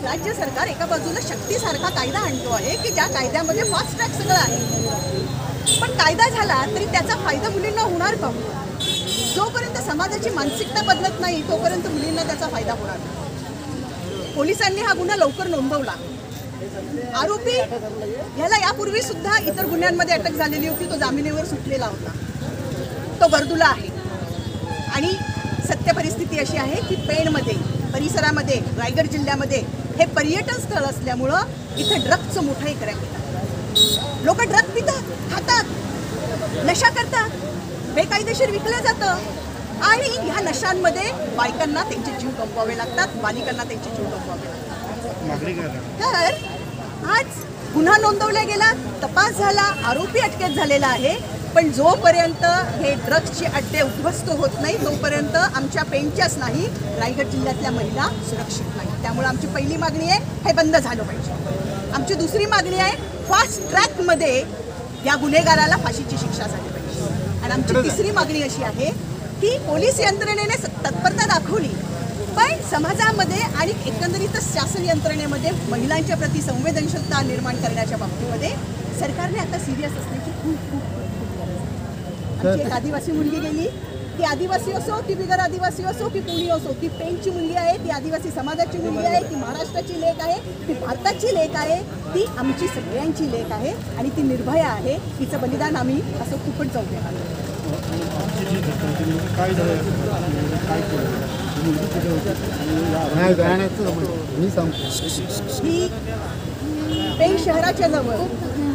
राज्य सरकार एका बाजूला शक्तीसारखा कायदा आणतो आहे की ज्या कायद्यामध्ये फास्ट ट्रॅक सगळं आहे, पण कायदा झाला तरी त्याचा फायदा मुलींना होणार का? जोपर्यंत समाजाची मानसिकता बदलत नाही तोपर्यंत मुलींना त्याचा फायदा होणार नाही। पोलिसांनी हा गुन्हा लवकर नोंदवला। आरोपी याला यापूर्वी सुद्धा इतर गुन्ह्यांमध्ये अटक झालेली होती, तो जामिनीवर सुटलेला होता, तो बर्दुला आहे। आणि सत्य परिस्थिती अशी आहे की पेणमध्ये परिसरामध्ये रायगड जिल्ह्यामध्ये हे पर्यटन स्थळ असल्यामुळं इथे ड्रग्जचं मोठं एक रॅकेट आहे। लोक ड्रग पितात, खातात, नशा करतात, बेकायदेशीर विकलं जातं आणि ह्या नशांमध्ये बायकांना त्यांचे जीव गमवावे लागतात, बालिकांना त्यांचे जीव गमवावे लागतात। तर आज गुन्हा नोंदवला गेला, तपास झाला, आरोपी अटकेत झालेला आहे, पण जोपर्यंत हे ड्रग्सचे अड्डे उद्ध्वस्त होत नाही तोपर्यंत आमच्या पेणच्याच नाही रायगड जिल्ह्यातल्या महिला सुरक्षित नाही। त्यामुळे आमची पहिली मागणी आहे हे बंद झालं पाहिजे। आमची दुसरी मागणी आहे फास्ट ट्रॅकमध्ये या गुन्हेगाराला फाशीची शिक्षा झाली पाहिजे। आणि आमची तिसरी मागणी अशी आहे की पोलीस यंत्रणेने तत्परता दाखवली, पण समाजामध्ये आणि एकंदरीतच शासन यंत्रणेमध्ये महिलांच्या प्रति संवेदनशीलता निर्माण करण्याच्या बाबतीमध्ये सरकारने आता सिरियस असण्याची खूप आमची एक आदिवासी मुलगी गेली, ती आदिवासी असो की बिगर आदिवासी असो की कोणी असो, ती पेणची मुलगी आहे, ती आदिवासी समाजाची मुलगी आहे, ती महाराष्ट्राची लेक आहे, ती भारताची लेक आहे, ती आमची सगळ्यांची लेक आहे आणि ती निर्भया आहे। तिचं बलिदान आम्ही असं खूपच जाऊ देणार। ही पेण शहराच्या जवळ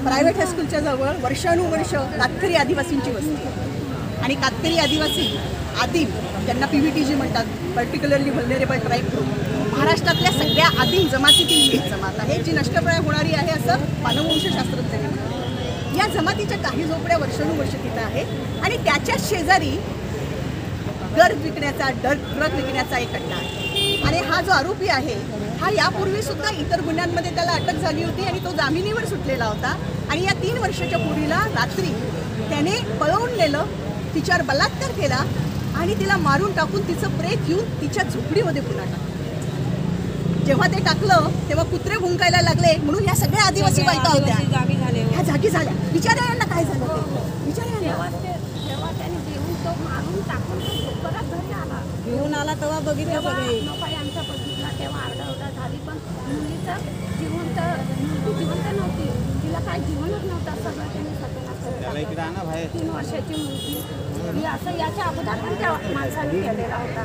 प्रायव्हेट हायस्कूलच्या जवळ वर्षानुवर्ष कातकरी आदिवासींची वस्ती आहे आणि कातकरी आदिवासी आदिम ज्यांना PVTG म्हणतात, पर्टिक्युलरली व्हल्नरेबल ट्राईब ग्रुप, महाराष्ट्रातल्या सगळ्या आदिम जमातीतील एक जमात आहे जी नष्टप्राय होणारी आहे असं मानववंशशास्त्रज्ञांनी म्हणतात। या जमातीच्या काही झोपड्या वर्षानुवर्ष तिथं आहेत आणि त्याच्याच शेजारी ड्रग विकण्याचा एक अड्डा आहे। आणि हा जो आरोपी आहे हा यापूर्वी सुद्धा इतर गुन्ह्यांमध्ये त्याला अटक झाली होती आणि तो जामिनीवर सुटलेला होता। आणि या 3 वर्षाच्या मुलीला रात्री त्याने पळवून नेलं, तिच्यावर बलात्कार केला आणि तिला मारून टाकून तिचं प्रेत घेऊन तिच्या झोपडीमध्ये पुन्हा टाकलं। जेव्हा ते टाकलं तेव्हा कुत्रे भुंकायला लागले म्हणून या सगळ्या आदिवासी बायका होत्या ह्या जागी झाल्या। विचारा यांना काय झालं ते, विचारा घेऊन आला तेव्हा बघितलं सगळे आमच्या बघितला तेव्हा आरडाओरडा झाली, पण मुलीचं जिवंत नव्हती, तिला काय जीवनच नव्हतं, सगळं त्यांनी सगळं 3 वर्षाची मुलगी ही असं याच्या अगोदर पण त्या माणसाने केलेला होता।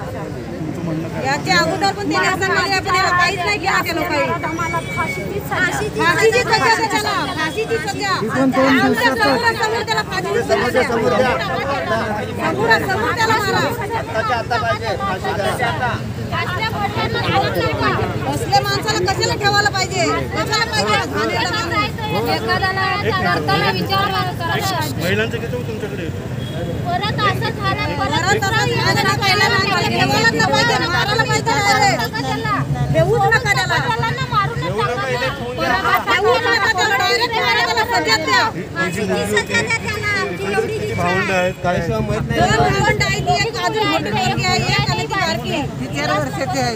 याच्या अगोदर पण त्याने असं काहीच नाही केलं त्या लोकांनी। आम्हाला फाशीची सजा आमच्या समोरासमोर त्याला फाशीची सजा समोरासमोर त्याला असल्या माणसाला कशाला ठेवायला पाहिजे, कशाला पाहिजे महिलांचं किती तुमच्याकडे परत असं झालं, परत ठेवायला पाहिजे, मारायला पाहिजे, ठेवूच नका त्याला, भावंड आहेत काय भावंड आहे, ती एक अजून मोठी मुलगी आहे, एक आणि ती बारकी, ती 13 वर्षाची आहे।